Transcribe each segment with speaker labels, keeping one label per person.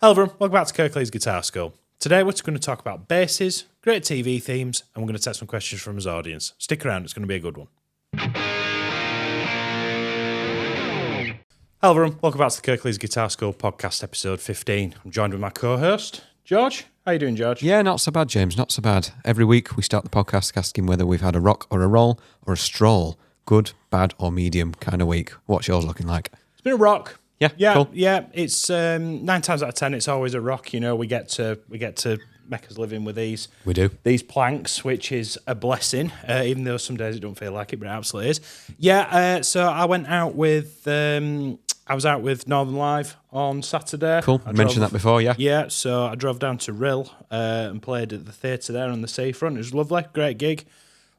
Speaker 1: Hello everyone, welcome back to Kirklees Guitar School. Today we're going to talk about basses, great TV themes, and we're going to take some questions from his audience. Stick around, it's going to be a good one. Hello everyone, welcome back to the Kirklees Guitar School Podcast, episode 15. I'm joined with my co-host, George. How you doing, George?
Speaker 2: Yeah, not so bad, James, not so bad. Every week we start the podcast asking whether we've had a rock or a roll or a stroll. Good, bad, or medium kind of week. What's yours looking like?
Speaker 1: It's been a rock.
Speaker 2: Yeah, cool.
Speaker 1: Yeah. It's 9 times out of 10, it's always a rock. You know, we get to make us living with these.
Speaker 2: We do.
Speaker 1: These planks, which is a blessing, even though some days it don't feel like it, but it absolutely is. Yeah. So I went out with. I was out with Northern Live on Saturday.
Speaker 2: Cool. I mentioned that before, yeah.
Speaker 1: Yeah. So I drove down to Rill and played at the theatre there on the seafront. It was lovely, great gig.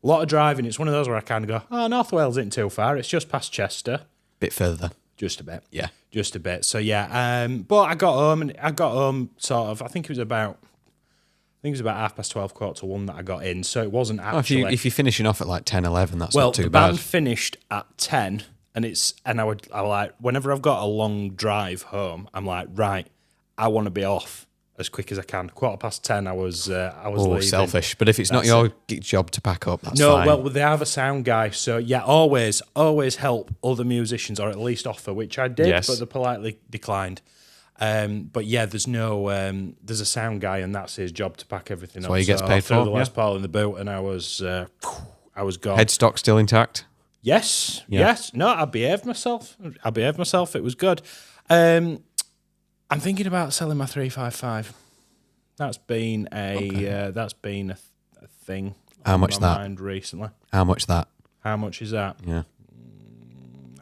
Speaker 1: A lot of driving. It's one of those where I kind of go, oh, North Wales isn't too far. It's just past Chester.
Speaker 2: Bit further.
Speaker 1: Just a bit.
Speaker 2: Yeah.
Speaker 1: Just a bit. So yeah, but I got home sort of, I think it was about 12:30, 1:15 that I got in. So it wasn't actually.
Speaker 2: If you're finishing off at like 10, 11, that's
Speaker 1: well,
Speaker 2: not too
Speaker 1: the
Speaker 2: bad.
Speaker 1: band finished at 10 and I like, whenever I've got a long drive home, I'm like, right, I want to be off as quick as I can. 10:15, I was leaving.
Speaker 2: Selfish. But if it's not your job to pack up, that's
Speaker 1: no,
Speaker 2: fine.
Speaker 1: well, they have a sound guy. So, yeah, always help other musicians, or at least offer, which I did,
Speaker 2: Yes.
Speaker 1: but they politely declined. But, yeah, there's a sound guy, and that's his job to pack everything up.
Speaker 2: what he gets paid
Speaker 1: threw
Speaker 2: for,
Speaker 1: the Les
Speaker 2: yeah.
Speaker 1: Paul in the boot, and I was gone.
Speaker 2: Headstock still intact?
Speaker 1: Yes,
Speaker 2: Yeah.
Speaker 1: yes. No, I behaved myself. It was good. I'm thinking about selling my 355. That's been a thing.
Speaker 2: How much
Speaker 1: on my
Speaker 2: that?
Speaker 1: mind recently.
Speaker 2: How much that?
Speaker 1: How much is that?
Speaker 2: Yeah.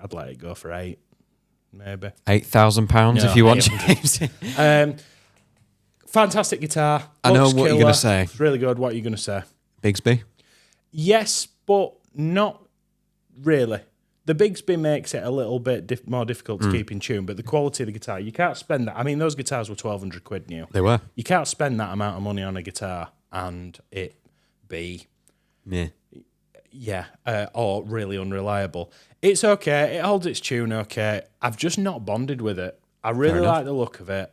Speaker 1: I'd let it go for 8, maybe.
Speaker 2: £8,000
Speaker 1: No,
Speaker 2: if you want,
Speaker 1: 800.
Speaker 2: James.
Speaker 1: Fantastic guitar.
Speaker 2: I know
Speaker 1: Looks
Speaker 2: what you're
Speaker 1: killer.
Speaker 2: gonna say.
Speaker 1: It's really good. What are you going to say?
Speaker 2: Bigsby?
Speaker 1: Yes, but not really. The Bigsby makes it a little bit more difficult to keep in tune, but the quality of the guitar, you can't spend that. I mean, those guitars were £1,200 new.
Speaker 2: They were.
Speaker 1: You can't spend that amount of money on a guitar and it be, or really unreliable. It's okay. It holds its tune okay. I've just not bonded with it. I really like the look of it.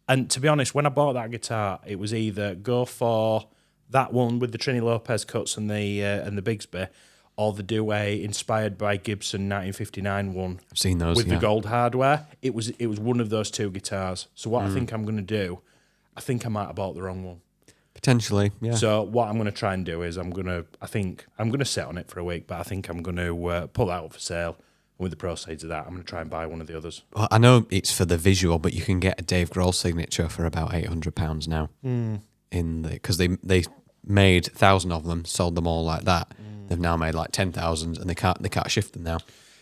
Speaker 1: And to be honest, when I bought that guitar, it was either go for that one with the Trini Lopez cuts and the Bigsby, or the Dewey inspired by Gibson 1959 one.
Speaker 2: I've seen those,
Speaker 1: with
Speaker 2: yeah.
Speaker 1: the gold hardware. It was one of those two guitars. So what I think I'm going to do, I think I might have bought the wrong one.
Speaker 2: Potentially, yeah.
Speaker 1: So what I'm going to try and do is I'm going to sit on it for a week, but I think I'm going to pull that up for sale. And with the proceeds of that, I'm going to try and buy one of the others.
Speaker 2: Well, I know it's for the visual, but you can get a Dave Grohl signature for about £800 now. Because they made 1,000 of them, sold them all like that. They've now made like 10,000, and they can't shift them now.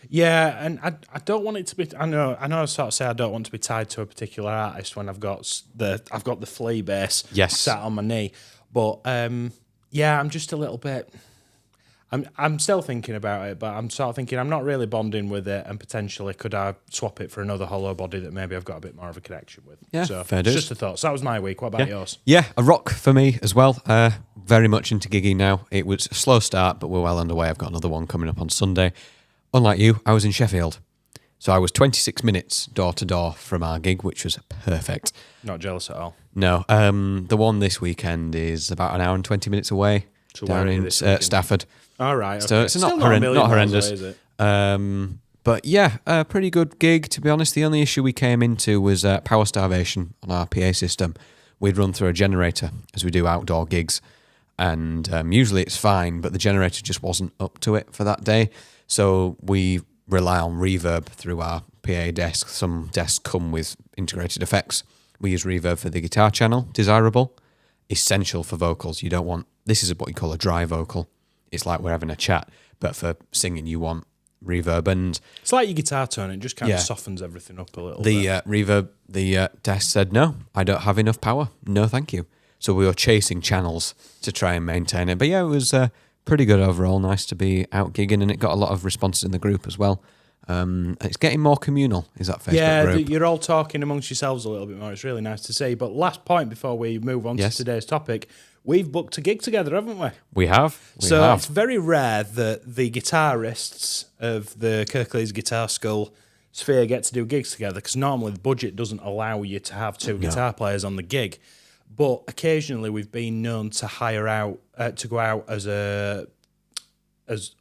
Speaker 1: Yeah, and I don't want it to be. I know. I sort of say I don't want to be tied to a particular artist when I've got the flea bass sat on my knee. But yeah, I'm just a little bit. I'm still thinking about it, but I'm sort of thinking I'm not really bonding with it, and potentially could I swap it for another hollow body that maybe I've got a bit more of a connection with.
Speaker 2: Yeah,
Speaker 1: so
Speaker 2: fair
Speaker 1: it's
Speaker 2: dues.
Speaker 1: just a thought. So that was my week. What about yours?
Speaker 2: Yeah, a rock for me as well. Very much into gigging now. It was a slow start, but we're well underway. I've got another one coming up on Sunday. Unlike you, I was in Sheffield. So I was 26 minutes door to door from our gig, which was perfect.
Speaker 1: Not jealous at all.
Speaker 2: No, the one this weekend is about an hour and 20 minutes away,
Speaker 1: So
Speaker 2: down
Speaker 1: where are you
Speaker 2: in
Speaker 1: this weekend?
Speaker 2: Stafford.
Speaker 1: All right.
Speaker 2: So
Speaker 1: Okay.
Speaker 2: it's
Speaker 1: Still
Speaker 2: not
Speaker 1: a million miles
Speaker 2: horrendous.
Speaker 1: away, is it?
Speaker 2: But yeah, a pretty good gig, to be honest. The only issue we came into was power starvation on our PA system. We'd run through a generator, as we do outdoor gigs, and usually it's fine, but the generator just wasn't up to it for that day. So we rely on reverb through our PA desk. Some desks come with integrated effects. We use reverb for the guitar channel, desirable, essential for vocals. You don't want, this is what you call a dry vocal. It's like we're having a chat, but for singing you want reverb. And
Speaker 1: It's like your guitar tone, it just kind of softens everything up a little
Speaker 2: the
Speaker 1: bit.
Speaker 2: reverb, the desk said, no, I don't have enough power. No, thank you. So we were chasing channels to try and maintain it. But yeah, it was pretty good overall. Nice to be out gigging, and it got a lot of responses in the group as well. It's getting more communal, is that Facebook group?
Speaker 1: You're all talking amongst yourselves a little bit more. It's really nice to see. But last point before we move on to today's topic, we've booked a gig together, haven't we?
Speaker 2: We have.
Speaker 1: It's very rare that the guitarists of the Kirklees Guitar School Sphere get to do gigs together, because normally the budget doesn't allow you to have two guitar players on the gig. But occasionally we've been known to hire out, to go out as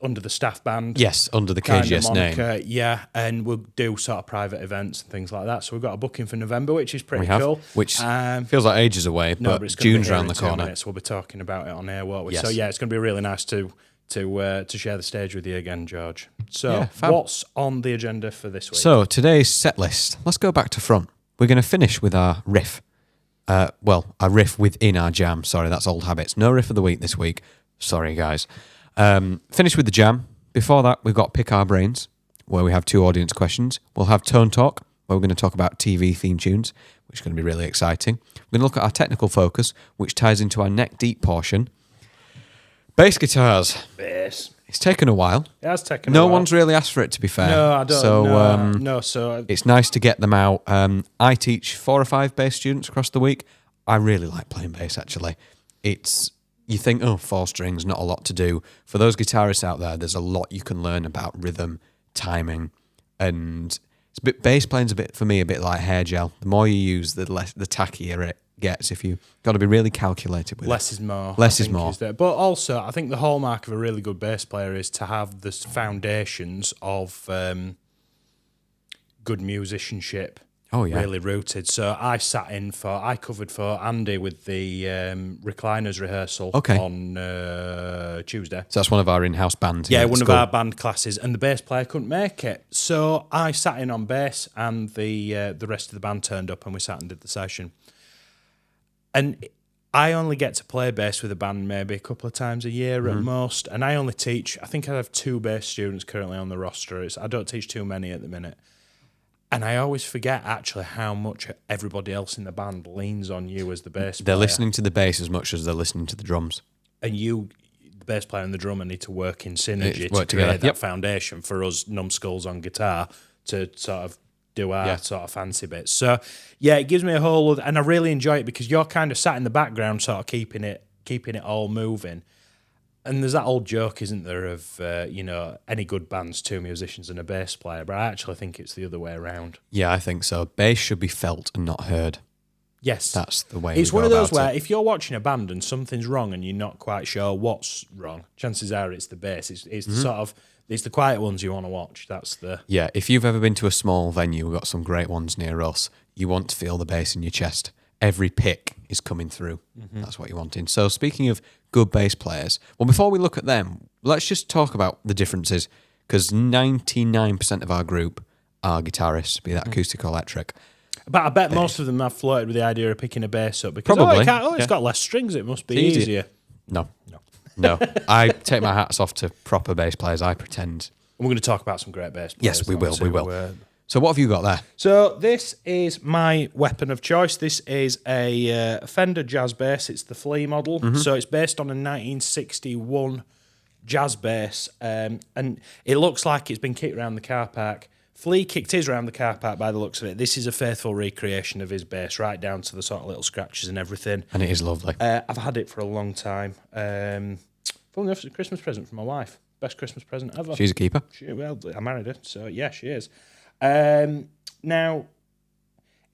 Speaker 1: under the staff band.
Speaker 2: Yes, under the KGS name.
Speaker 1: Yeah, and we'll do sort of private events and things like that. So we've got a booking for November, which is pretty cool.
Speaker 2: Which feels like ages away, but it's June's around the corner.
Speaker 1: Minutes. We'll be talking about it on air, won't we?
Speaker 2: Yes.
Speaker 1: So yeah, it's going to be really nice to share the stage with you again, George. So what's on the agenda for this week?
Speaker 2: So today's set list. Let's go back to front. We're going to finish with our riff. Our riff within our jam. Sorry, that's old habits. No riff of the week this week. Sorry, guys. Finish with the jam. Before that, we've got Pick Our Brains, where we have 2 audience questions. We'll have Tone Talk, where we're going to talk about TV theme tunes, which is going to be really exciting. We're going to look at our technical focus, which ties into our neck deep portion. Bass guitars.
Speaker 1: Bass.
Speaker 2: It's taken a while.
Speaker 1: It has taken a while.
Speaker 2: No one's really asked for it, to be fair.
Speaker 1: No, I don't.
Speaker 2: So it's nice to get them out. I teach 4 or 5 bass students across the week. I really like playing bass, actually. You think, 4 strings, not a lot to do. For those guitarists out there, there's a lot you can learn about rhythm, timing, and bass playing's for me a bit like hair gel. The more you use, the tackier it gets. If you got to be really calculated with
Speaker 1: less is more.
Speaker 2: Less is more.
Speaker 1: But also, I think the hallmark of a really good bass player is to have the foundations of good musicianship.
Speaker 2: Oh yeah,
Speaker 1: really rooted. So I covered for Andy with the Recliners rehearsal on Tuesday.
Speaker 2: So that's one of our in-house bands.
Speaker 1: Yeah, one of our band classes, and the bass player couldn't make it. So I sat in on bass, and the rest of the band turned up, and we sat and did the session. And I only get to play bass with a band maybe a couple of times a year at most, and I only teach. I think I have 2 bass students currently on the roster. I don't teach too many at the minute. And I always forget, actually, how much everybody else in the band leans on you as the bass player.
Speaker 2: They're listening to the bass as much as they're listening to the drums.
Speaker 1: And you, the bass player and the drummer, need to work in synergy to create that foundation for us numbskulls on guitar to sort of do our sort of fancy bits. So, yeah, it gives me a whole other... And I really enjoy it because you're kind of sat in the background sort of keeping it all moving. And there's that old joke, isn't there, of, any good band's 2 musicians and a bass player, but I actually think it's the other way around.
Speaker 2: Yeah, I think so. Bass should be felt and not heard.
Speaker 1: Yes.
Speaker 2: That's the way
Speaker 1: it's one of those where if you're watching a band and something's wrong and you're not quite sure what's wrong, chances are it's the bass. It's the sort of... It's the quiet ones you want to watch. That's the...
Speaker 2: Yeah, if you've ever been to a small venue, we've got some great ones near us, you want to feel the bass in your chest. Every pick is coming through. Mm-hmm. That's what you're wanting. So speaking of good bass players, well, before we look at them, let's just talk about the differences, because 99% of our group are guitarists, be that acoustic or electric.
Speaker 1: But I bet most of them have flirted with the idea of picking a bass up because it's got less strings, it must be easier.
Speaker 2: No. I take my hats off to proper bass players. I pretend.
Speaker 1: And we're going to talk about some great bass players.
Speaker 2: Yes, we will. So what have you got there?
Speaker 1: So this is my weapon of choice. This is a Fender jazz bass. It's the Flea model. Mm-hmm. So it's based on a 1961 jazz bass. And it looks like it's been kicked around the car park. Flea kicked his around the car park by the looks of it. This is a faithful recreation of his bass, right down to the sort of little scratches and everything.
Speaker 2: And it is lovely.
Speaker 1: I've had it for a long time. Funnily enough, it's a Christmas present from my wife. Best Christmas present ever.
Speaker 2: She's a keeper.
Speaker 1: I married her, so yeah, she is. Now,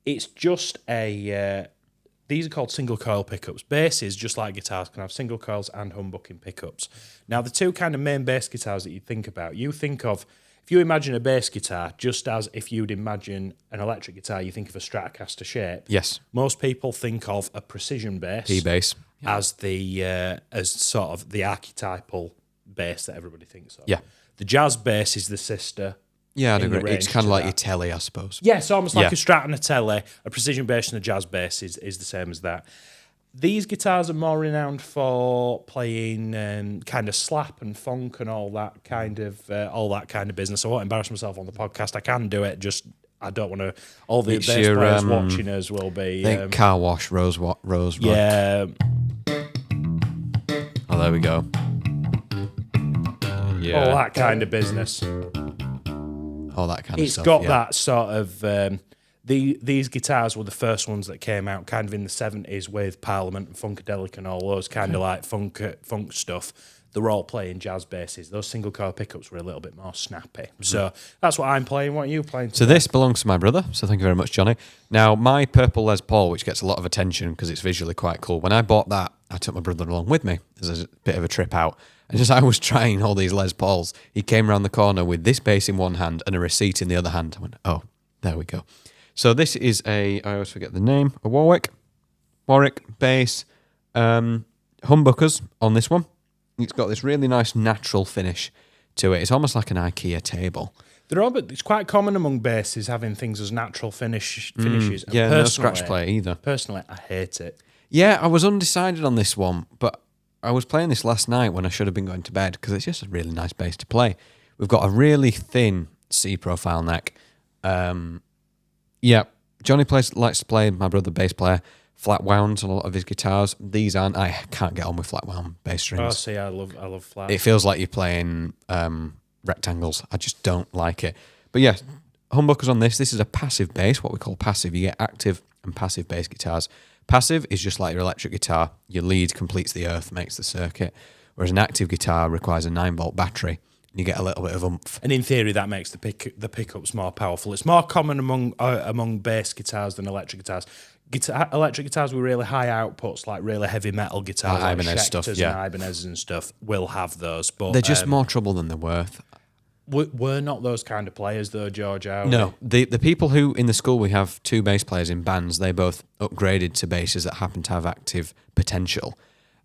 Speaker 1: it's just these are called single coil pickups. Basses, just like guitars, can have single coils and humbucking pickups. Now, the 2 kind of main bass guitars that you think about, if you imagine a bass guitar, just as if you'd imagine an electric guitar, you think of a Stratocaster shape.
Speaker 2: Yes.
Speaker 1: Most people think of a precision bass.
Speaker 2: P-bass.
Speaker 1: As as sort of the archetypal bass that everybody thinks of.
Speaker 2: Yeah.
Speaker 1: The jazz bass is the sister.
Speaker 2: Yeah, I'd agree. It's kind of like your telly, I suppose.
Speaker 1: Yeah, it's almost like a Strat and a telly. A precision bass and a jazz bass is the same as that. These guitars are more renowned for playing kind of slap and funk and all that kind of business. I won't embarrass myself on the podcast. I can do it. Just I don't want to. All the bass players watching us will be.
Speaker 2: I think Car Wash, Rose Rock.
Speaker 1: Yeah.
Speaker 2: Oh, there we go. Yeah.
Speaker 1: All that kind of business.
Speaker 2: All that kind of stuff.
Speaker 1: It's got that sort of... these guitars were the first ones that came out kind of in the 70s with Parliament and Funkadelic and all those kind of like funk stuff. the role-playing jazz basses. Those single coil pickups were a little bit more snappy. So that's what I'm playing. What are you playing today?
Speaker 2: So this belongs to my brother, so thank you very much, Johnny. Now, my purple Les Paul, which gets a lot of attention because it's visually quite cool, when I bought that, I took my brother along with me as a bit of a trip out. And just as I was trying all these Les Pauls, he came around the corner with this bass in one hand and a receipt in the other hand. I went, oh, there we go. So this is I always forget the name, a Warwick bass, humbuckers on this one. It's got this really nice natural finish to it. It's almost like an IKEA table.
Speaker 1: It's quite common among basses having things as natural finishes.
Speaker 2: Yeah, no scratch play either.
Speaker 1: Personally, I hate it.
Speaker 2: Yeah, I was undecided on this one, but I was playing this last night when I should have been going to bed because it's just a really nice bass to play. We've got a really thin C profile neck. Yeah, Johnny likes to play, my brother bass player, flat wounds on a lot of his guitars. These aren't. I can't get on with flat wound bass strings.
Speaker 1: Oh, see, I love flat.
Speaker 2: It feels like you're playing rectangles. I just don't like it. But yeah, humbuckers on this. This is a passive bass, what we call passive. You get active and passive bass guitars. Passive is just like your electric guitar. Your lead completes the earth, makes the circuit. Whereas an active guitar requires a 9-volt battery. And you get a little bit of oomph.
Speaker 1: And in theory, that makes the pickups more powerful. It's more common among bass guitars than electric guitars. Electric guitars with really high outputs, like really heavy metal guitars, like
Speaker 2: Ibanez stuff, yeah,
Speaker 1: and Ibanez and stuff, will have those. But
Speaker 2: they're just more trouble than they're worth.
Speaker 1: We're not those kind of players, though, George.
Speaker 2: No, the people who in the school we have 2 bass players in bands. They both upgraded to basses that happen to have active potential,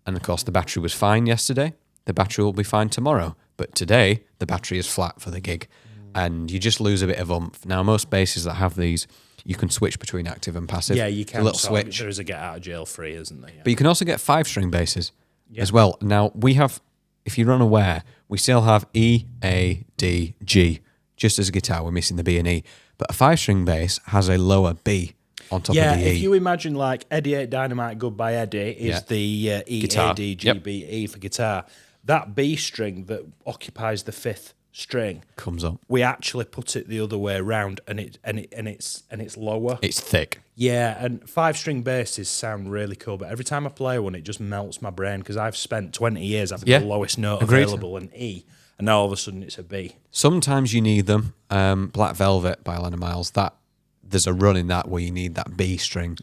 Speaker 2: and of course the battery was fine yesterday. The battery will be fine tomorrow, but today the battery is flat for the gig, and you just lose a bit of oomph. Now most basses that have these, you can switch between active and passive.
Speaker 1: Yeah, you can.
Speaker 2: A little switch.
Speaker 1: There is a get out of jail free, isn't there? Yeah.
Speaker 2: But you can also get 5-string basses as well. Now we have, if you're unaware, we still have E, A, D, G. Just as a guitar, we're missing the B and E. But a 5-string bass has a lower B on top of the E.
Speaker 1: Yeah, if you imagine like Eddie 8 Dynamite Goodbye Eddie is the E,
Speaker 2: guitar.
Speaker 1: A, D, G, B, E for guitar. That B string that occupies the 5th string
Speaker 2: comes up.
Speaker 1: We actually put it the other way around, and it's lower.
Speaker 2: It's thick.
Speaker 1: Yeah, and 5-string basses sound really cool, but every time I play one, it just melts my brain because I've spent 20 years having the lowest note available, an E, and now all of a sudden it's a B.
Speaker 2: Sometimes you need them. Black Velvet by Lennon Miles, there's a run in that where you need that B string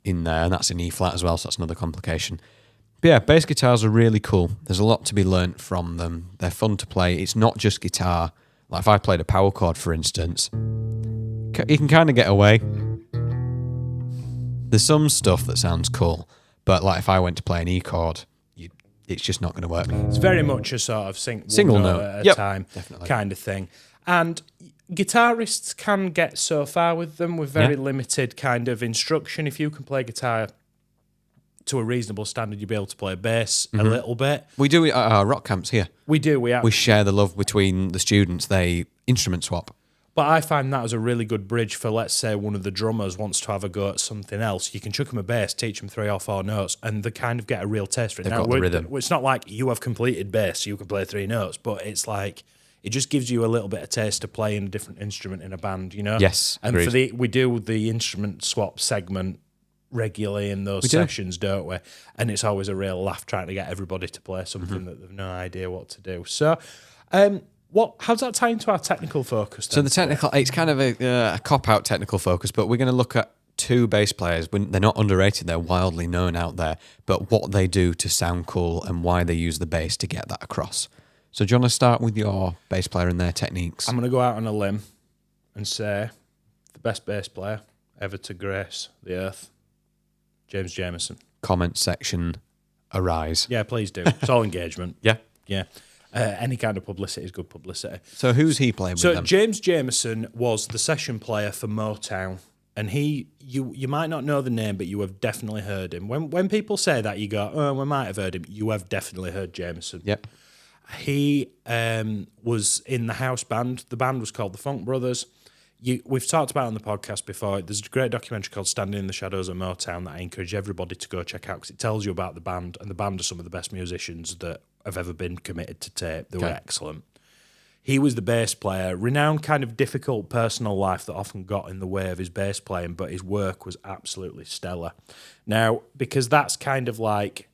Speaker 2: in there, and that's in E flat as well, so that's another complication. But yeah, bass guitars are really cool. There's a lot to be learnt from them. They're fun to play. It's not just guitar. Like if I played a power chord, for instance, you can kind of get away. There's some stuff that sounds cool, but like if I went to play an E chord, it's just not going to work.
Speaker 1: It's very much a sort of
Speaker 2: single note
Speaker 1: at a time kind of thing. And guitarists can get so far with them with very limited kind of instruction. If you can play guitar to a reasonable standard, you'll be able to play bass a little bit.
Speaker 2: We do it at our rock camps here.
Speaker 1: We do. We
Speaker 2: share the love between the students. They instrument swap.
Speaker 1: But I find that as a really good bridge for, let's say, one of the drummers wants to have a go at something else. You can chuck them a bass, teach them 3 or 4 notes, and they kind of get a real taste for it.
Speaker 2: They've got the rhythm.
Speaker 1: It's not like you have completed bass, so you can play 3 notes, but it's like it just gives you a little bit of taste to playing a different instrument in a band, you know?
Speaker 2: Yes,
Speaker 1: and we do the instrument swap segment regularly in those sessions, don't we? And it's always a real laugh trying to get everybody to play something that they've no idea what to do. So, how does that tie into our technical focus then?
Speaker 2: So the technical, it's kind of a cop-out technical focus, but we're going to look at 2 bass players. They're not underrated, they're wildly known out there, but what they do to sound cool and why they use the bass to get that across. So do you want to start with your bass player and their techniques?
Speaker 1: I'm going to go out on a limb and say the best bass player ever to grace the earth, James Jamerson.
Speaker 2: Comment section, arise.
Speaker 1: Yeah, please do. It's all engagement.
Speaker 2: Yeah.
Speaker 1: Any kind of publicity is good publicity.
Speaker 2: So who's he playing with them?
Speaker 1: So James Jamerson was the session player for Motown, and you might not know the name, but you have definitely heard him. When people say that, you go, oh, we might have heard him. You have definitely heard Jamerson.
Speaker 2: Yep.
Speaker 1: He was in the house band. The band was called the Funk Brothers. We've talked about it on the podcast before. There's a great documentary called Standing in the Shadows of Motown that I encourage everybody to go check out because it tells you about the band, and the band are some of the best musicians that have ever been committed to tape. They were excellent. He was the bass player, renowned kind of difficult personal life that often got in the way of his bass playing, but his work was absolutely stellar. Now, because that's kind of like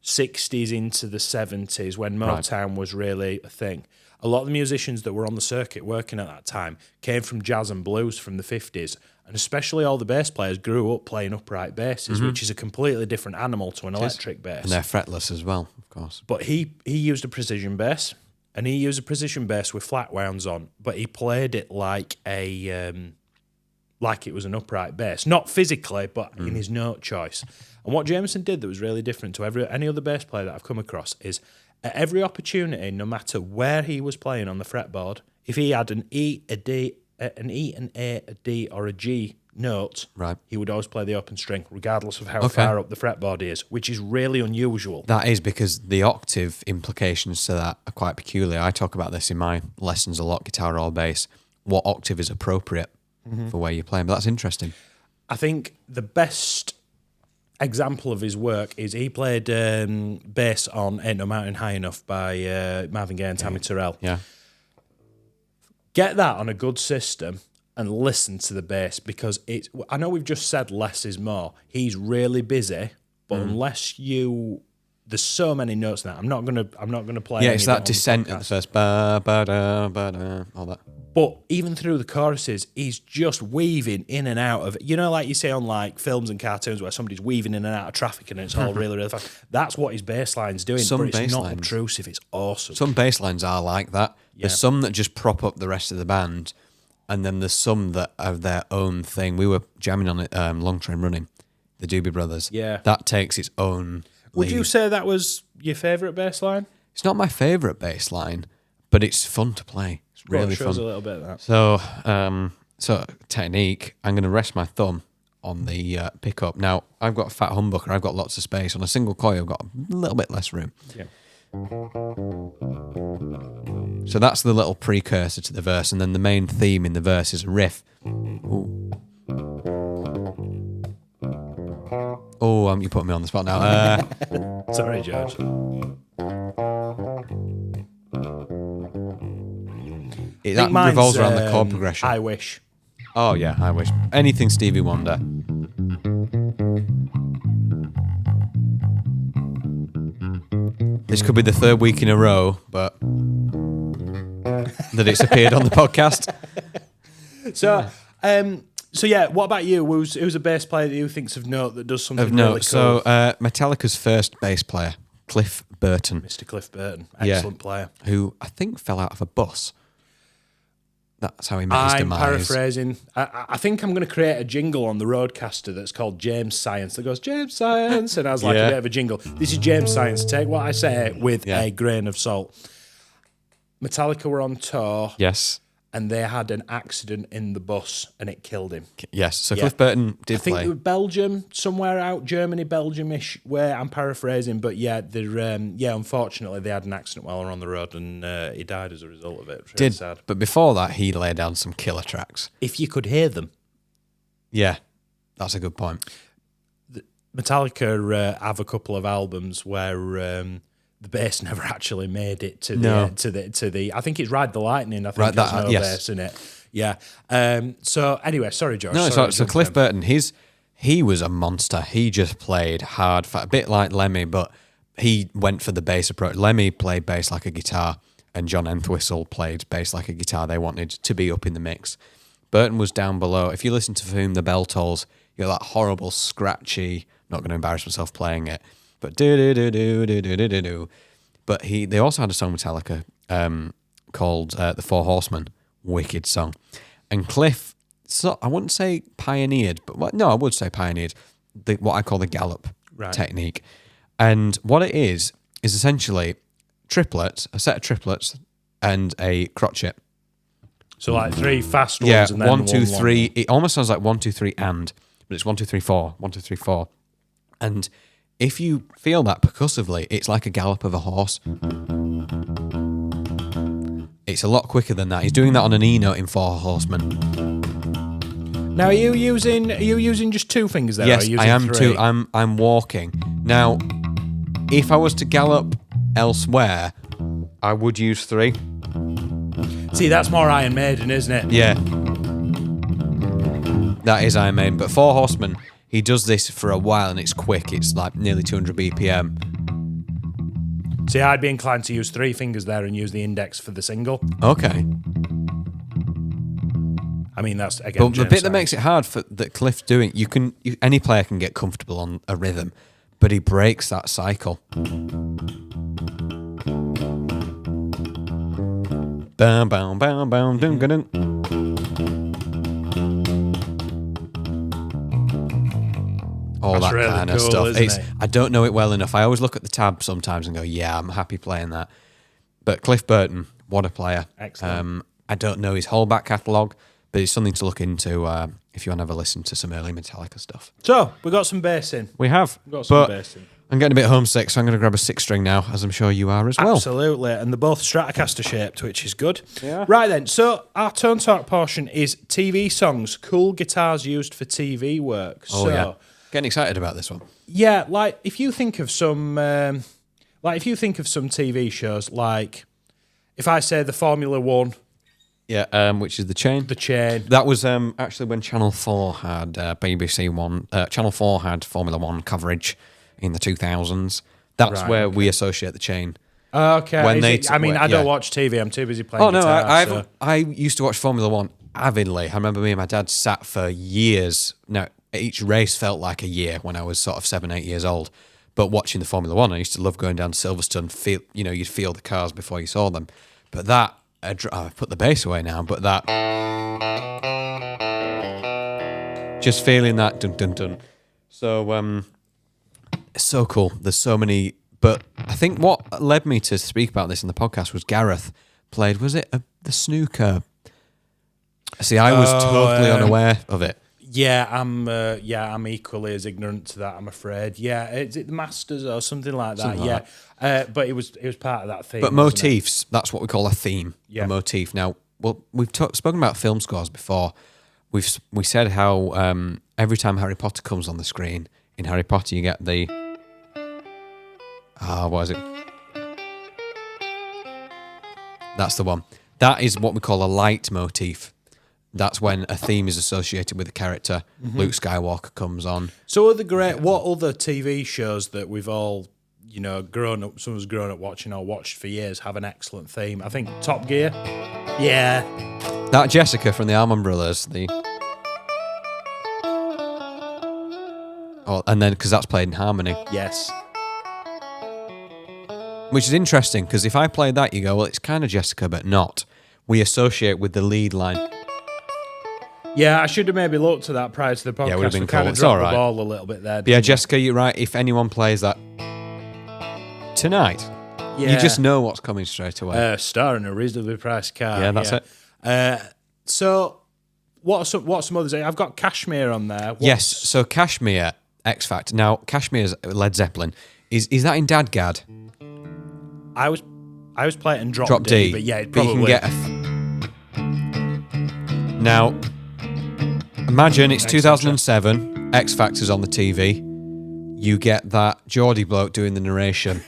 Speaker 1: 60s into the 70s, when Motown was really a thing, a lot of the musicians that were on the circuit working at that time came from jazz and blues from the 50s, and especially all the bass players grew up playing upright basses, which is a completely different animal to an electric bass.
Speaker 2: And they're fretless as well, of course.
Speaker 1: But he used a precision bass, and he used a precision bass with flat wounds on, but he played it like it was an upright bass. Not physically, but in his note choice. And what Jameson did that was really different to any other bass player that I've come across is at every opportunity, no matter where he was playing on the fretboard, if he had an E, a D, an E, an A, a D, or a G note, he would always play the open string, regardless of how far up the fretboard he is, which is really unusual.
Speaker 2: That is, because the octave implications to that are quite peculiar. I talk about this in my lessons a lot, guitar or bass, what octave is appropriate for where you're playing. But that's interesting.
Speaker 1: I think the best example of his work is he played bass on Ain't No Mountain High Enough by Marvin Gaye and Tammy Terrell.
Speaker 2: Yeah.
Speaker 1: Get that on a good system and listen to the bass, because I know we've just said less is more. He's really busy, but unless there's so many notes now. I'm not gonna play.
Speaker 2: Yeah, it's that descent at the first ba ba da ba da, all that.
Speaker 1: But even through the choruses, he's just weaving in and out of, like you say on like films and cartoons where somebody's weaving in and out of traffic and it's all really, really fast. That's what his bass line's doing, but it's not obtrusive, it's awesome.
Speaker 2: Some bass lines are like that. Yeah. There's some that just prop up the rest of the band, and then there's some that have their own thing. We were jamming on it, Long Train Running, the Doobie Brothers.
Speaker 1: Yeah.
Speaker 2: That takes its own
Speaker 1: Would you say that was your favourite bass line?
Speaker 2: It's not my favourite bass line, but it's fun to play. It's really fun.
Speaker 1: A little bit of that.
Speaker 2: So technique, I'm going to rest my thumb on the pickup. Now, I've got a fat humbucker. I've got lots of space. On a single coil, I've got a little bit less room.
Speaker 1: Yeah.
Speaker 2: So that's the little precursor to the verse, and then the main theme in the verse is a riff. Ooh. Oh, you put me on the spot now.
Speaker 1: Sorry, George.
Speaker 2: That revolves around the chord progression.
Speaker 1: I Wish.
Speaker 2: Oh, yeah, I Wish. Anything Stevie Wonder. This could be the third week in a row, but that it's appeared on the podcast.
Speaker 1: So yeah, what about you? Who's a bass player that you think's of note that does something really cool?
Speaker 2: So Metallica's first bass player, Cliff Burton.
Speaker 1: Mr. Cliff Burton, excellent player.
Speaker 2: Who I think fell out of a bus. That's how he met his demise.
Speaker 1: I'm paraphrasing. I think I'm going to create a jingle on the Roadcaster that's called James Science that goes, James Science, and I was like a bit of a jingle. This is James Science. Take what I say with a grain of salt. Metallica were on tour.
Speaker 2: Yes.
Speaker 1: And they had an accident in the bus and it killed him.
Speaker 2: Yes, so Cliff Burton did play.
Speaker 1: I think they were Belgium, somewhere out, Germany, Belgium-ish, where I'm paraphrasing, but unfortunately they had an accident while they were on the road and he died as a result of it. It was really sad.
Speaker 2: But before that, he laid down some killer tracks.
Speaker 1: If you could hear them.
Speaker 2: Yeah, that's a good point.
Speaker 1: Metallica have a couple of albums where the bass never actually made it to the. I think it's Ride the Lightning. I think there's no bass in it. Yeah. So anyway, sorry, George.
Speaker 2: No, so Cliff Burton, he was a monster. He just played hard, a bit like Lemmy, but he went for the bass approach. Lemmy played bass like a guitar, and John Entwistle played bass like a guitar. They wanted to be up in the mix. Burton was down below. If you listen to For Whom the Bell Tolls, you got that horrible, scratchy. Not going to embarrass myself playing it. But do. But they also had a song Metallica called The Four Horsemen, wicked song. And Cliff, I wouldn't say pioneered, but I would say pioneered what I call the gallop technique. And what it is essentially a set of triplets, and a crotchet.
Speaker 1: So like three fast ones and then
Speaker 2: 1, 2, 3. It almost sounds like 1, 2, 3 but it's 1, 2, 3, 4, 1, 2, 3, 4. And if you feel that percussively, it's like a gallop of a horse. It's a lot quicker than that. He's doing that on an E note in Four Horsemen.
Speaker 1: Now, are you using just two fingers there?
Speaker 2: Yes,
Speaker 1: or are you
Speaker 2: I am
Speaker 1: three?
Speaker 2: too. I'm walking. Now, if I was to gallop elsewhere, I would use 3.
Speaker 1: See, that's more Iron Maiden, isn't it?
Speaker 2: Yeah. That is Iron Maiden. But Four Horsemen, he does this for a while and it's quick. It's like nearly 200 BPM.
Speaker 1: See, I'd be inclined to use 3 fingers there and use the index for the single.
Speaker 2: Okay.
Speaker 1: I mean, that's, again,
Speaker 2: but the bit that makes it hard for that Cliff's doing, any player can get comfortable on a rhythm, but he breaks that cycle. Bam, bam, bam, bam, dun, dun, dun. All
Speaker 1: That's
Speaker 2: that
Speaker 1: really
Speaker 2: kind of
Speaker 1: cool,
Speaker 2: stuff.
Speaker 1: isn't it?
Speaker 2: I don't know it well enough. I always look at the tab sometimes and go, yeah, I'm happy playing that. But Cliff Burton, what a player.
Speaker 1: Excellent.
Speaker 2: I don't know his whole back catalogue, but it's something to look into if you want to have a listen to some early Metallica stuff.
Speaker 1: So, we got some bass in.
Speaker 2: We have.
Speaker 1: We've got some bass in.
Speaker 2: I'm getting a bit homesick, so I'm going to grab a 6-string now, as I'm sure you are as well.
Speaker 1: Absolutely, and they're both Stratocaster shaped, which is good.
Speaker 2: Yeah.
Speaker 1: Right then, so our Tone Talk portion is TV songs, cool guitars used for TV work.
Speaker 2: Oh,
Speaker 1: so,
Speaker 2: yeah. Getting excited about this one.
Speaker 1: Yeah, like if you think of some TV shows, like if I say the Formula One.
Speaker 2: Yeah, which is The Chain.
Speaker 1: The Chain.
Speaker 2: That was actually when Channel 4 had BBC One. Channel 4 had Formula One coverage in the 2000s. That's where we associate The Chain.
Speaker 1: Okay.
Speaker 2: When
Speaker 1: I don't watch TV. I'm too busy playing guitar.
Speaker 2: I used to watch Formula One avidly. I remember me and my dad sat for years. Now, each race felt like a year when I was sort of 7, 8 years old. But watching the Formula One, I used to love going down to Silverstone. You'd feel the cars before you saw them. But that, I've put the bass away now, but that, just feeling that dun dun dun. So, it's so cool. There's so many. But I think what led me to speak about this in the podcast was Gareth played, was it the snooker? See, I was totally unaware of it.
Speaker 1: Yeah, I'm equally as ignorant to that, I'm afraid. Yeah, is it the Masters or something like that? But it was part of that theme.
Speaker 2: But motifs, that's what we call a theme.
Speaker 1: Yeah.
Speaker 2: A motif. Now, well, we've spoken about film scores before. We said how every time Harry Potter comes on the screen, in Harry Potter you get the what is it? That's the one. That is what we call a leitmotif. That's when a theme is associated with a character. Mm-hmm. Luke Skywalker comes on.
Speaker 1: So what other TV shows that we've all, someone's grown up watching or watched for years have an excellent theme? I think Top Gear. Yeah.
Speaker 2: That Jessica from the Allman Brothers, and then because that's played in harmony.
Speaker 1: Yes.
Speaker 2: Which is interesting, because if I play that, you go, well, it's kind of Jessica, but not. We associate with the lead line.
Speaker 1: Yeah, I should have maybe looked to that prior to the podcast.
Speaker 2: Yeah, it would have been cool.
Speaker 1: Kind of dropped the ball a little bit there.
Speaker 2: Yeah, Jessica, you're right. If anyone plays that tonight, you just know what's coming straight away.
Speaker 1: Star in a reasonably priced car.
Speaker 2: Yeah, that's it.
Speaker 1: So, what's some others? I've got Kashmir on there.
Speaker 2: Yes, so Kashmir, X Factor. Now, Kashmir's Led Zeppelin. Is that in Dadgad?
Speaker 1: I was playing Drop D, but yeah, it probably...
Speaker 2: You can get Now, imagine it's 2007, X Factor's on the TV, you get that Geordie bloke doing the narration.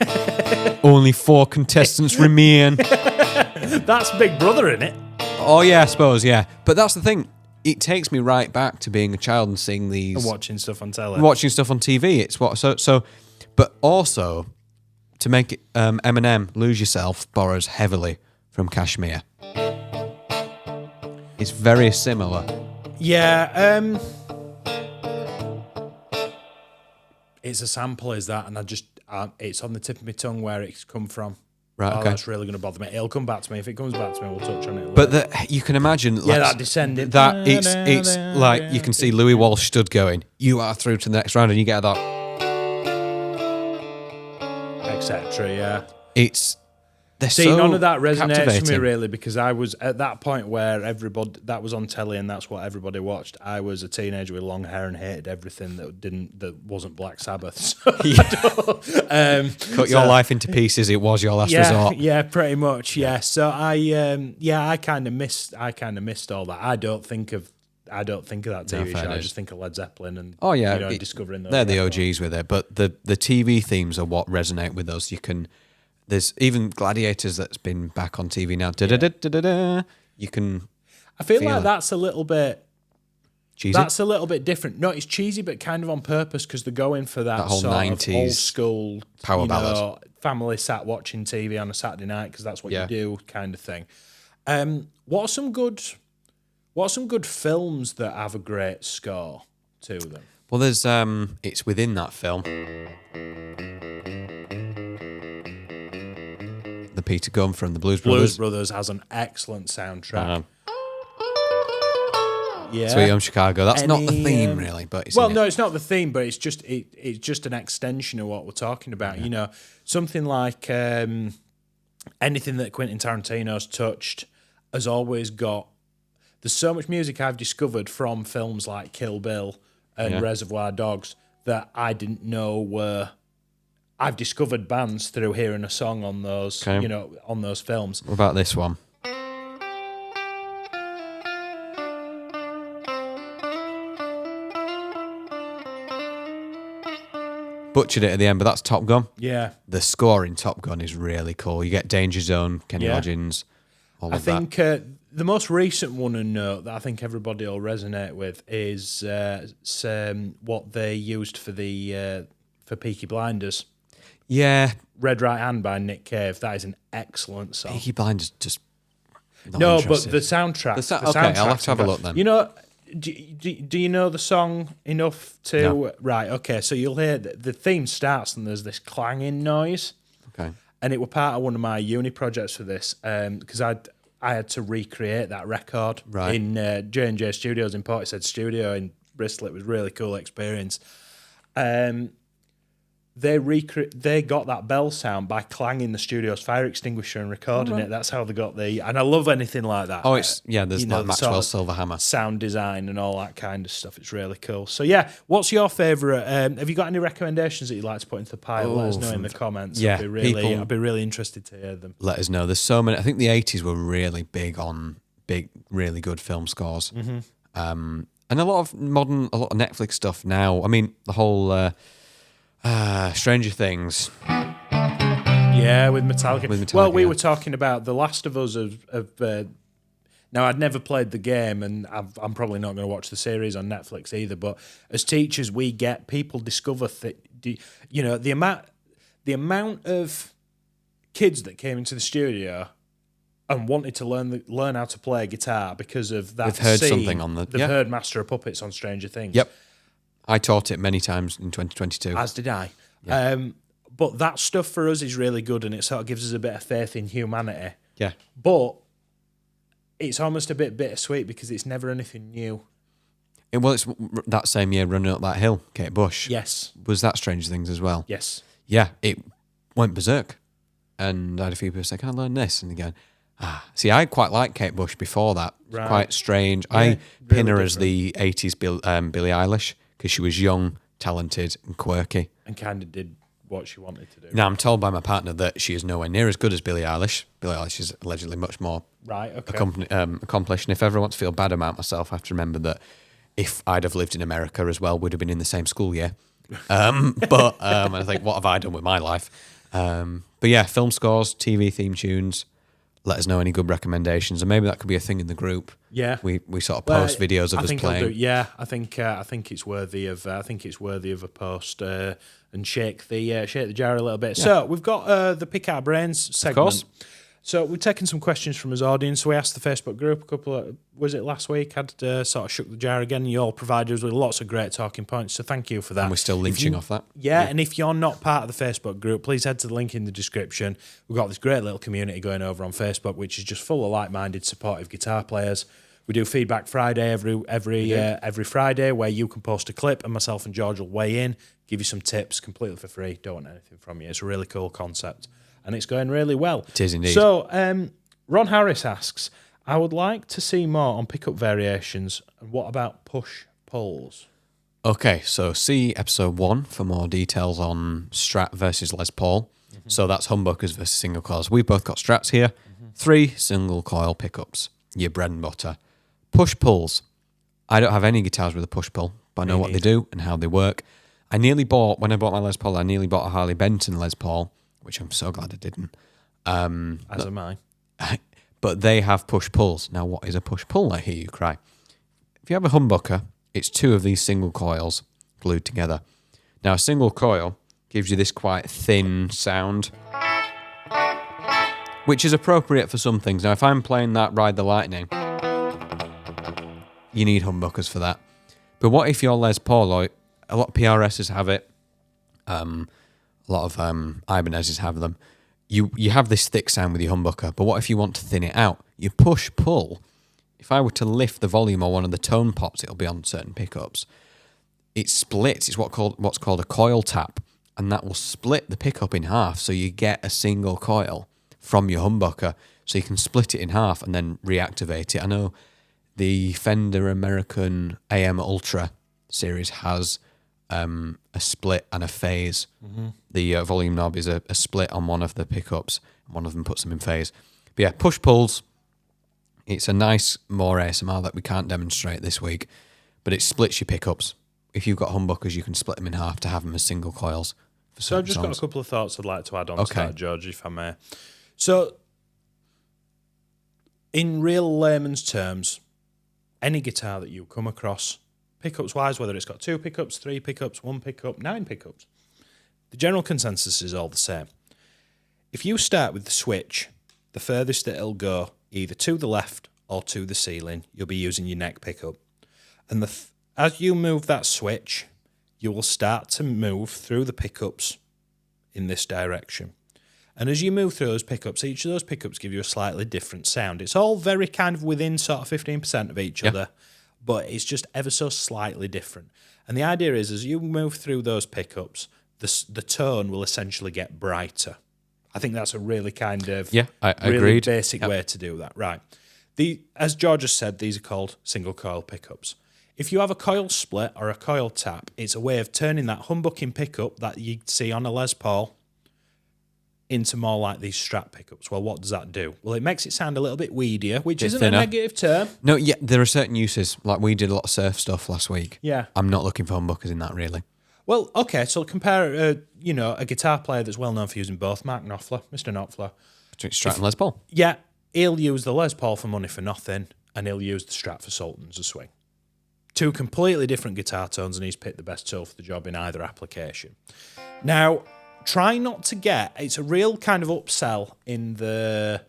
Speaker 2: Only 4 contestants remain.
Speaker 1: That's Big Brother, isn't it?
Speaker 2: Oh yeah, I suppose, yeah. But that's the thing, it takes me right back to being a child and seeing these...
Speaker 1: And watching stuff on telly.
Speaker 2: Watching stuff on TV, it's what... So, but also... To make it, Eminem, Lose Yourself, borrows heavily from Kashmir. It's very similar.
Speaker 1: Yeah, it's a sample, is that? And it's on the tip of my tongue where it's come from.
Speaker 2: Right, okay.
Speaker 1: That's really going to bother me. It'll come back to me. If it comes back to me, we'll touch on it.
Speaker 2: But you can imagine...
Speaker 1: that descending.
Speaker 2: That it's like, you can see Louis Walsh stood going, you are through to the next round, and you get that...
Speaker 1: etc. Yeah,
Speaker 2: none
Speaker 1: of that resonates with me really, because I was at that point where everybody that was on telly and that's what everybody watched. I was a teenager with long hair and hated everything that wasn't Black Sabbath. So
Speaker 2: cut your life into pieces. It was your last resort.
Speaker 1: Yeah, pretty much. Yeah. So I kind of missed all that. I don't think of that TV show. I just think of Led Zeppelin and discovering those.
Speaker 2: They're the OGs with it, but the TV themes are what resonate with us. There's even Gladiators that's been back on TV now. You can.
Speaker 1: I feel like that's a little bit.
Speaker 2: Cheesy?
Speaker 1: That's a little bit different. No, it's cheesy, but kind of on purpose because they're going for that
Speaker 2: whole
Speaker 1: sort
Speaker 2: 90s
Speaker 1: of old school
Speaker 2: power ballad.
Speaker 1: Family sat watching TV on a Saturday night because that's what you do, kind of thing. What are some good films that have a great score to them?
Speaker 2: Well, there's it's within that film. The Peter Gunn from the Blues Brothers.
Speaker 1: Blues Brothers has an excellent soundtrack. Yeah.
Speaker 2: Sweet Home Chicago. That's not the theme, really, but it's
Speaker 1: it's not the theme, but it's just an extension of what we're talking about.
Speaker 2: Yeah.
Speaker 1: You know, something like anything that Quentin Tarantino's touched has always got. There's so much music I've discovered from films like Kill Bill and Reservoir Dogs that I didn't know were. I've discovered bands through hearing a song on those, on those films.
Speaker 2: What about this one? Butchered it at the end, but that's Top Gun.
Speaker 1: Yeah.
Speaker 2: The score in Top Gun is really cool. You get Danger Zone, Kenny Loggins, all of that. I think
Speaker 1: the most recent one to note that I think everybody will resonate with is what they used for for Peaky Blinders.
Speaker 2: Yeah.
Speaker 1: Red Right Hand by Nick Cave. That is an excellent song.
Speaker 2: But the
Speaker 1: soundtrack.
Speaker 2: Okay, I'll have to have a look then.
Speaker 1: You know, do you know the song enough to...
Speaker 2: No.
Speaker 1: Right, okay, so you'll hear the theme starts and there's this clanging noise.
Speaker 2: Okay.
Speaker 1: And it were part of one of my uni projects for this because I had to recreate that record in J&J Studios in Portishead Studio in Bristol. It was a really cool experience. They got that bell sound by clanging the studio's fire extinguisher and recording it. That's how they got and I love anything like that.
Speaker 2: Oh, there's like Maxwell's Silver Hammer.
Speaker 1: Sound design and all that kind of stuff. It's really cool. So yeah, what's your favourite? Have you got any recommendations that you'd like to put into the pile? Let us know in the comments.
Speaker 2: Yeah,
Speaker 1: I'd be really interested to hear them.
Speaker 2: Let us know. There's so many. I think the 80s were really big on really good film scores. Mm-hmm. And a lot of Netflix stuff now. I mean, the whole... Stranger Things.
Speaker 1: Yeah, with Metallica. Well, we were talking about The Last of Us. Now, I'd never played the game, and I'm probably not going to watch the series on Netflix either. But as teachers, people discover the amount of kids that came into the studio and wanted to learn how to play a guitar because of that.
Speaker 2: They've heard something on
Speaker 1: They've heard Master of Puppets on Stranger Things.
Speaker 2: Yep. I taught it many times in 2022.
Speaker 1: As did I. Yeah. But that stuff for us is really good, and it sort of gives us a bit of faith in humanity.
Speaker 2: Yeah.
Speaker 1: But it's almost a bit bittersweet because it's never anything new.
Speaker 2: It's that same year running up that hill, Kate Bush.
Speaker 1: Yes.
Speaker 2: Was that Stranger Things as well?
Speaker 1: Yes.
Speaker 2: Yeah, it went berserk. And I had a few people say, can I learn this? And again, see, I quite liked Kate Bush before that. Right. Quite strange. Yeah, I pin her as the 80s Billie Eilish, because she was young, talented, and quirky.
Speaker 1: And kind of did what she wanted to do.
Speaker 2: Now, I'm told by my partner that she is nowhere near as good as Billie Eilish. Billie Eilish is allegedly much more accomplished. And if I ever want to feel bad about myself, I have to remember that if I'd have lived in America as well, we'd have been in the same school year. And I think, what have I done with my life? But yeah, film scores, TV theme tunes. Let us know any good recommendations, and maybe that could be a thing in the group.
Speaker 1: Yeah,
Speaker 2: we sort of post videos of us playing.
Speaker 1: I think it's worthy of a post and shake the jar a little bit. Yeah. So we've got the Pick Our Brains segment.
Speaker 2: Of course.
Speaker 1: So we've taken some questions from his audience. So we asked the Facebook group was it last week? Had sort of shook the jar again. You all provided us with lots of great talking points. So thank you for that.
Speaker 2: And we're still lynching off that.
Speaker 1: Yeah, and if you're not part of the Facebook group, please head to the link in the description. We've got this great little community going over on Facebook, which is just full of like-minded, supportive guitar players. We do Feedback Friday every Friday, where you can post a clip, and myself and George will weigh in, give you some tips completely for free. Don't want anything from you. It's a really cool concept. And it's going really well.
Speaker 2: It is indeed.
Speaker 1: So, Ron Harris asks, I would like to see more on pickup variations. And what about push-pulls?
Speaker 2: Okay, so see episode 1 for more details on Strat versus Les Paul. Mm-hmm. So that's humbuckers versus single coils. We've both got Strats here. Mm-hmm. 3 single coil pickups. Your bread and butter. Push-pulls. I don't have any guitars with a push-pull, but I know what they do and how they work. When I bought my Les Paul, I nearly bought a Harley Benton Les Paul, which I'm so glad I didn't.
Speaker 1: As am I.
Speaker 2: But they have push-pulls. Now, what is a push-pull, I hear you cry? If you have a humbucker It's two of these single coils glued together. Now, a single coil gives you this quite thin sound, which is appropriate for some things. Now, if I'm playing that Ride the Lightning, you need humbuckers for that. But what if your Les Paul, or a lot of PRSs have it, a lot of Ibanez's have them, you have this thick sound with your humbucker, but what if you want to thin it out? You push-pull. If I were to lift the volume or one of the tone pots, it'll be on certain pickups. It splits. It's what's called a coil tap, and that will split the pickup in half, so you get a single coil from your humbucker, so you can split it in half and then reactivate it. I know the Fender American AM Ultra series has a split and a phase. Mm-hmm. The volume knob is a split on one of the pickups, and one of them puts them in phase. But yeah, push-pulls. It's a nice, more ASMR that we can't demonstrate this week, but it splits your pickups. If you've got humbuckers, you can split them in half to have them as single coils.
Speaker 1: So I've just got a couple of thoughts I'd like to add on to that, George, if I may. So, in real layman's terms, any guitar that you come across, pickups-wise, whether it's got 2 pickups, 3 pickups, 1 pickup, 9 pickups, the general consensus is all the same. If you start with the switch, the furthest that it'll go, either to the left or to the ceiling, you'll be using your neck pickup. And as you move that switch, you will start to move through the pickups in this direction. And as you move through those pickups, each of those pickups give you a slightly different sound. It's all very kind of within sort of 15% of each other, but it's just ever so slightly different. And the idea is, as you move through those pickups, the tone will essentially get brighter. I think that's a really kind of really basic way to do that. Right. As George has said, these are called single coil pickups. If you have a coil split or a coil tap, it's a way of turning that humbucking pickup that you see on a Les Paul into more like these Strat pickups. Well, what does that do? Well, it makes it sound a little bit weedier, which isn't thinner. A negative term.
Speaker 2: No, yeah, there are certain uses. Like we did a lot of surf stuff last week.
Speaker 1: Yeah.
Speaker 2: I'm not looking for humbuckers in that, really.
Speaker 1: Well, okay, so compare, a guitar player that's well known for using both, Mark Knopfler, Mr. Knopfler.
Speaker 2: Between Strat and Les Paul.
Speaker 1: Yeah, he'll use the Les Paul for money for nothing, and he'll use the Strat for Sultans as swing. 2 completely different guitar tones, and he's picked the best tool for the job in either application. Now, try not to get, it's a real kind of upsell in the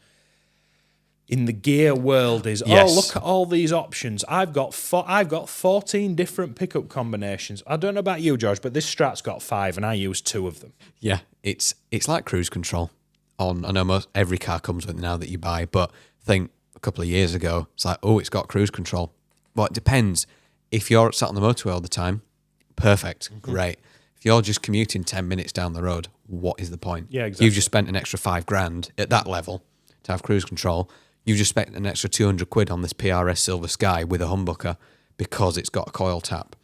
Speaker 1: gear world is, look at all these options. I've got 14 different pickup combinations. I don't know about you, George, but this Strat's got 5 and I use 2 of them.
Speaker 2: Yeah, it's like cruise control. I know every car comes with it now that you buy, but I think a couple of years ago, it's like, it's got cruise control. Well, it depends. If you're sat on the motorway all the time, perfect, great. If you're just commuting 10 minutes down the road, what is the point?
Speaker 1: Yeah, exactly.
Speaker 2: You've just spent an extra $5,000 at that level to have cruise control. You've just spent an extra £200 on this PRS Silver Sky with a humbucker because it's got a coil tap.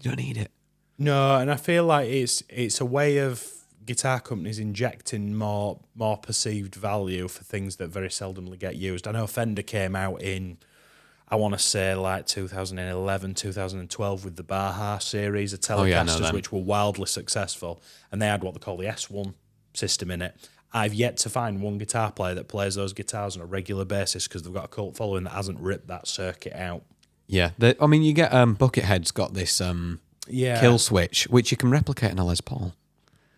Speaker 2: You don't need it.
Speaker 1: No, and I feel like it's a way of guitar companies injecting more perceived value for things that very seldomly get used. I know Fender came out in, I want to say, like 2011, 2012 with the Baja series of Telecasters, which were wildly successful, and they had what they call the S1 system in it. I've yet to find one guitar player that plays those guitars on a regular basis because they've got a cult following that hasn't ripped that circuit out.
Speaker 2: Yeah, you get Buckethead's got this kill switch, which you can replicate in a Les Paul.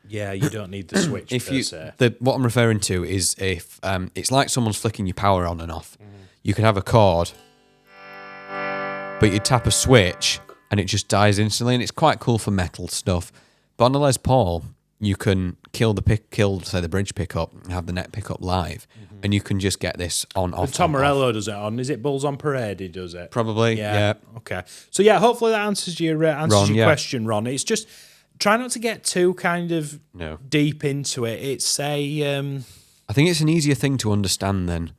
Speaker 1: Yeah, you don't need the switch per se.
Speaker 2: What I'm referring to is if it's like someone's flicking your power on and off. You could have a chord, but you tap a switch and it just dies instantly, and it's quite cool for metal stuff. But on a Les Paul, you can kill the bridge pickup and have the neck pickup live, and you can just get this on off.
Speaker 1: Tom Morello does it on. Is it Bulls on Parade? He does it
Speaker 2: probably. Yeah.
Speaker 1: Okay. So yeah, hopefully that answers your question, Ron. It's just try not to get too kind of deep into it. It's I
Speaker 2: think it's an easier thing to understand than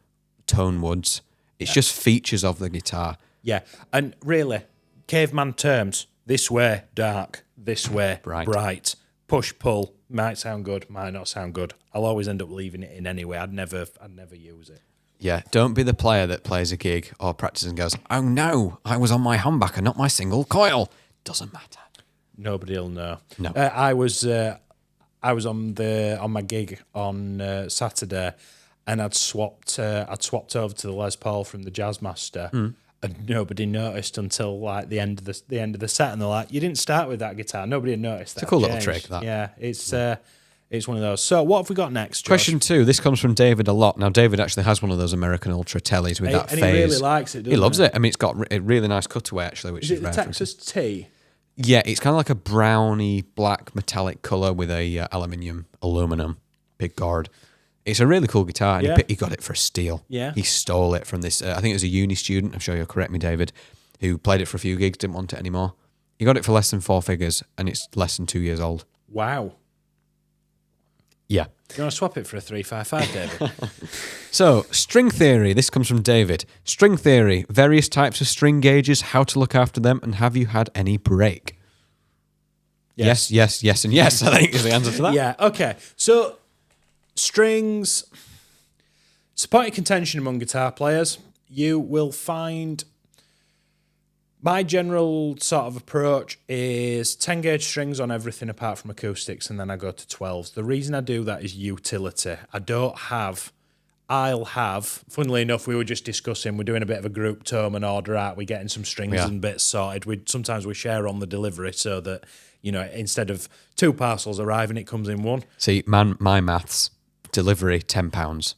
Speaker 2: tone woods. It's just features of the guitar.
Speaker 1: Yeah, and really, caveman terms. This way, dark. This way, bright. Push, pull, might sound good, might not sound good. I'll always end up leaving it in anyway. I'd never use it.
Speaker 2: Yeah, don't be the player that plays a gig or practices and goes, oh no, I was on my humbucker, not my single coil. Doesn't matter.
Speaker 1: Nobody'll know.
Speaker 2: No.
Speaker 1: I was on my gig on Saturday, and I'd swapped over to the Les Paul from the Jazzmaster, And nobody noticed until like the end of the set, and they're like, "You didn't start with that guitar." Nobody had noticed. It's
Speaker 2: a cool little trick. That
Speaker 1: it's one of those. So what have we got next, Josh?
Speaker 2: Question 2. This comes from David a lot. Now David actually has one of those American Ultra tellies with that phase.
Speaker 1: And he really likes it.
Speaker 2: He loves it. I mean, it's got a really nice cutaway actually, which is
Speaker 1: the Texas T.
Speaker 2: Yeah, it's kind of like a browny black metallic color with a aluminum big guard. It's a really cool guitar, and he got it for a steal.
Speaker 1: Yeah.
Speaker 2: He stole it from this, I think it was a uni student, I'm sure you'll correct me, David, who played it for a few gigs, didn't want it anymore. He got it for less than 4 figures, and it's less than 2 years old.
Speaker 1: Wow.
Speaker 2: Yeah.
Speaker 1: You want to swap it for a 355, David?
Speaker 2: So, string theory. This comes from David. String theory. Various types of string gauges, how to look after them, and have you had any break? Yes, and yes, I think is the answer to that.
Speaker 1: Yeah, okay. So, strings, it's a point of contention among guitar players. You will find my general sort of approach is 10 gauge strings on everything apart from acoustics, and then I go to 12s. The reason I do that is utility. I'll have, funnily enough, we were just discussing, we're doing a bit of a group tome and order out, we're getting some strings and bits sorted. Sometimes we share on the delivery so that, instead of 2 parcels arriving, it comes in 1.
Speaker 2: See, my maths, delivery, £10.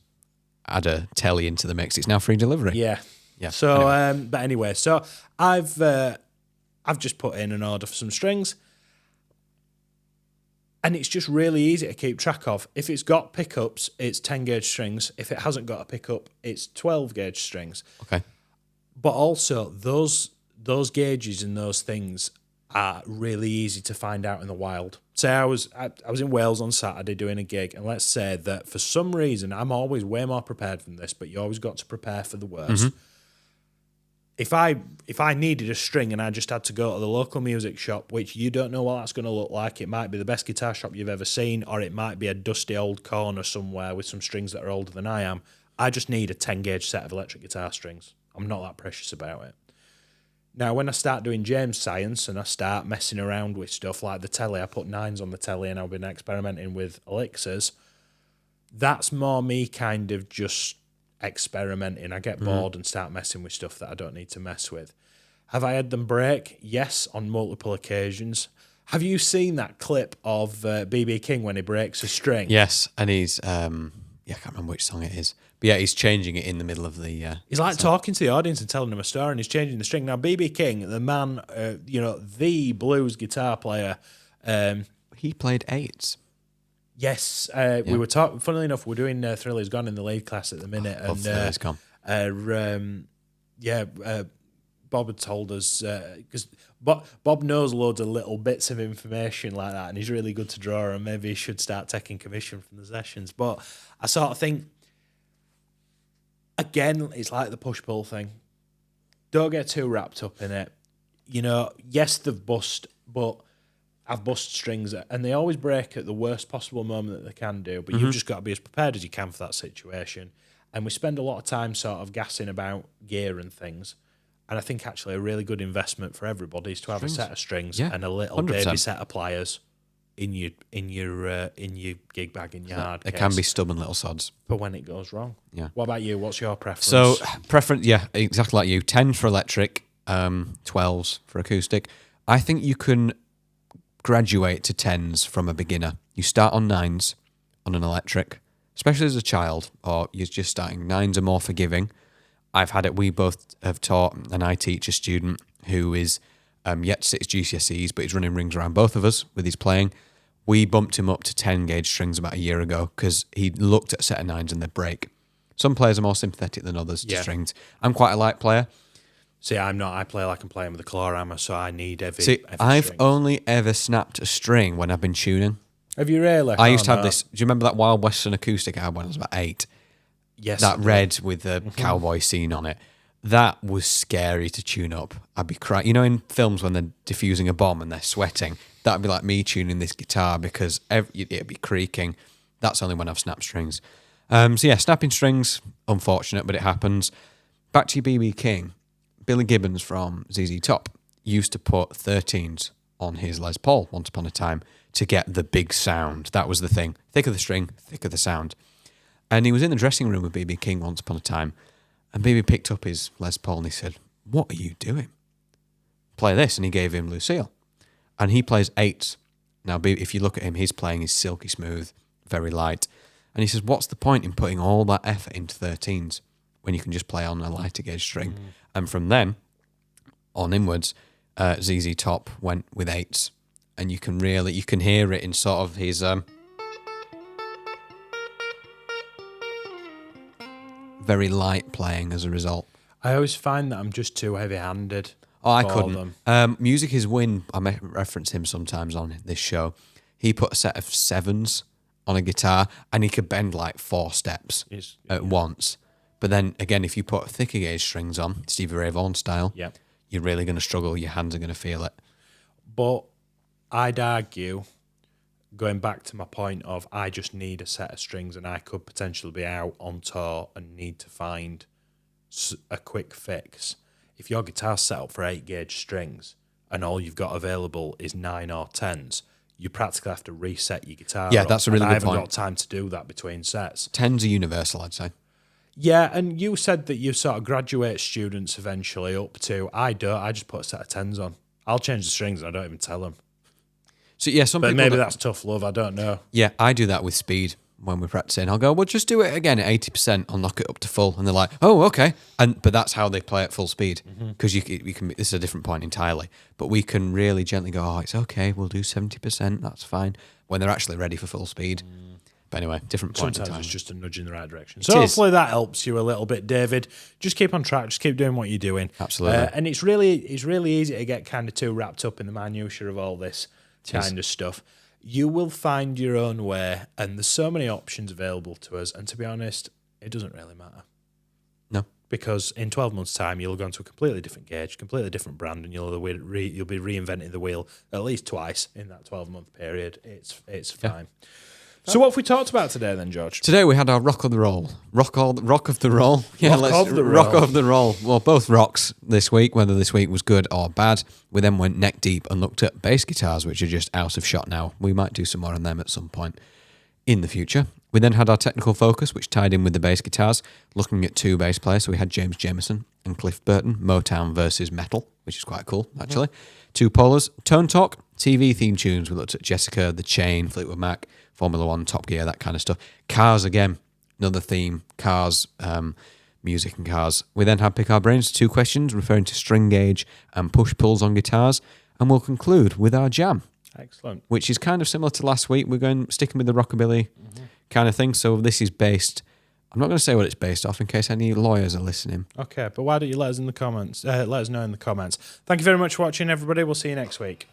Speaker 2: Add a telly into the mix, it's now free delivery.
Speaker 1: Yeah. So, anyway. So I've just put in an order for some strings, and it's just really easy to keep track of. If it's got pickups, it's 10 gauge strings. If it hasn't got a pickup, it's 12 gauge strings.
Speaker 2: Okay.
Speaker 1: But also those gauges and those things are really easy to find out in the wild. Say I was in Wales on Saturday doing a gig, and let's say that for some reason, I'm always way more prepared than this, but you always got to prepare for the worst. Mm-hmm. If I needed a string and I just had to go to the local music shop, which you don't know what that's going to look like, it might be the best guitar shop you've ever seen, or it might be a dusty old corner somewhere with some strings that are older than I am. I just need a 10 gauge set of electric guitar strings. I'm not that precious about it. Now, when I start doing James Science and I start messing around with stuff like the telly, I put 9s on the telly and I've been experimenting with elixirs. That's more me kind of just experimenting. I get bored and start messing with stuff that I don't need to mess with. Have I had them break? Yes, on multiple occasions. Have you seen that clip of B.B. King when he breaks a string?
Speaker 2: Yes, and he's I can't remember which song it is, but yeah, he's changing it in the middle of the.
Speaker 1: He's like talking to the audience and telling them a story, and he's changing the string. Now, B.B. King, the man, the blues guitar player,
Speaker 2: he played 8s.
Speaker 1: Yes, we were talking. Funnily enough, we're doing Thriller's Gone in the lead class at the minute, and
Speaker 2: Thriller's Gone.
Speaker 1: Bob had told us because Bob knows loads of little bits of information like that, and he's really good to draw. And maybe he should start taking commission from the sessions. But I sort of think, again, it's like the push-pull thing. Don't get too wrapped up in it. Yes, they've bust, but I've bust strings, and they always break at the worst possible moment that they can do, but you've just got to be as prepared as you can for that situation. And we spend a lot of time sort of gassing about gear and things, and I think actually a really good investment for everybody is to have a set of strings and a little 100%. Baby set of pliers in your gig bag, in your hard case.
Speaker 2: It can be stubborn little sods.
Speaker 1: But when it goes wrong. Yeah. What about you? What's your preference?
Speaker 2: So, exactly like you. 10 for electric, 12s for acoustic. I think you can graduate to 10s from a beginner. You start on 9s on an electric, especially as a child, or you're just starting. 9s are more forgiving. I've had it. We both have taught, and I teach a student who is yet to sit his GCSEs, but he's running rings around both of us with his playing. We bumped him up to 10 gauge strings about a year ago because he looked at a set of 9s and they'd break. Some players are more sympathetic than others to strings. I'm quite a light player.
Speaker 1: See, I'm not. I play like I'm playing with a claw hammer, so I need heavy.
Speaker 2: See,
Speaker 1: heavy
Speaker 2: I've
Speaker 1: strings.
Speaker 2: only ever snapped a string when I've been tuning.
Speaker 1: Have you really?
Speaker 2: I used to have this. Do you remember that Wild Western acoustic I had when I was about 8?
Speaker 1: Yes.
Speaker 2: That red with the cowboy scene on it. That was scary to tune up. I'd be crying. In films when they're defusing a bomb and they're sweating, that'd be like me tuning this guitar because it'd be creaking. That's only when I've snapped strings. Snapping strings, unfortunate, but it happens. Back to your B.B. King. Billy Gibbons from ZZ Top used to put 13s on his Les Paul once upon a time to get the big sound. That was the thing. Thicker the string, thicker the sound. And he was in the dressing room with B.B. King once upon a time, and B.B. picked up his Les Paul and he said, what are you doing? Play this. And he gave him Lucille. And he plays 8s. Now, if you look at him, his playing is silky smooth, very light. And he says, what's the point in putting all that effort into 13s when you can just play on a lighter gauge string? And from then on inwards, ZZ Top went with 8s. And you can hear it in sort of his very light playing as a result.
Speaker 1: I always find that I'm just too heavy-handed.
Speaker 2: Oh, I couldn't. Music is Win, I reference him sometimes on this show. He put a set of 7s on a guitar and he could bend like 4 steps at once. But then again, if you put thicker gauge strings on, Stevie Ray Vaughan style, you're really going to struggle. Your hands are going to feel it.
Speaker 1: But I'd argue, going back to my point of I just need a set of strings and I could potentially be out on tour and need to find a quick fix. If your guitar's set up for 8 gauge strings and all you've got available is 9 or 10s, you practically have to reset your guitar.
Speaker 2: Yeah, that's a really good point.
Speaker 1: I haven't got time to do that between sets.
Speaker 2: 10s are universal, I'd say.
Speaker 1: Yeah, and you said that you sort of graduate students eventually up to, I don't, I just put a set of 10s on. I'll change the strings and I don't even tell them.
Speaker 2: So yeah,
Speaker 1: but maybe that's tough love, I don't know.
Speaker 2: Yeah, I do that with speed. When we're practicing, I'll go, well, just do it again at 80%. I'll knock it up to full. And they're like, oh, okay. But that's how they play at full speed. Because you can. This is a different point entirely. But we can really gently go, oh, it's okay. We'll do 70%. That's fine. When they're actually ready for full speed. But anyway, different point
Speaker 1: Sometimes
Speaker 2: in time.
Speaker 1: It's just a nudge in the right direction. So hopefully that helps you a little bit, David. Just keep on track. Just keep doing what you're doing.
Speaker 2: Absolutely.
Speaker 1: And it's really easy to get kind of too wrapped up in the minutiae of all this kind of stuff. You will find your own way, and there's so many options available to us. And to be honest, it doesn't really matter.
Speaker 2: No,
Speaker 1: because in 12 months' time, you'll go into a completely different gauge, completely different brand, and you'll be reinventing the wheel at least twice in that 12-month period. It's fine. So what have we talked about today then, George?
Speaker 2: Today we had our rock of the roll. Rock of the roll.
Speaker 1: Yeah,
Speaker 2: rock of the roll. Well, both rocks this week, whether this week was good or bad. We then went neck deep and looked at bass guitars, which are just out of shot now. We might do some more on them at some point in the future. We then had our technical focus, which tied in with the bass guitars, looking at 2 bass players. So we had James Jamerson and Cliff Burton, Motown versus metal, which is quite cool, actually. 2 polars, Tone Talk, TV theme tunes. We looked at Jessica, The Chain, Fleetwood Mac, Formula One, Top Gear, that kind of stuff. Cars again, another theme. Cars, music and cars. We then had Pick Our Brains, 2 questions referring to string gauge and push-pulls on guitars. And we'll conclude with our jam.
Speaker 1: Excellent.
Speaker 2: Which is kind of similar to last week. We're sticking with the rockabilly kind of thing. So this is based... I'm not going to say what it's based off in case any lawyers are listening. Okay,
Speaker 1: but why don't you let us in the comments? Let us know in the comments. Thank you very much for watching, everybody. We'll see you next week.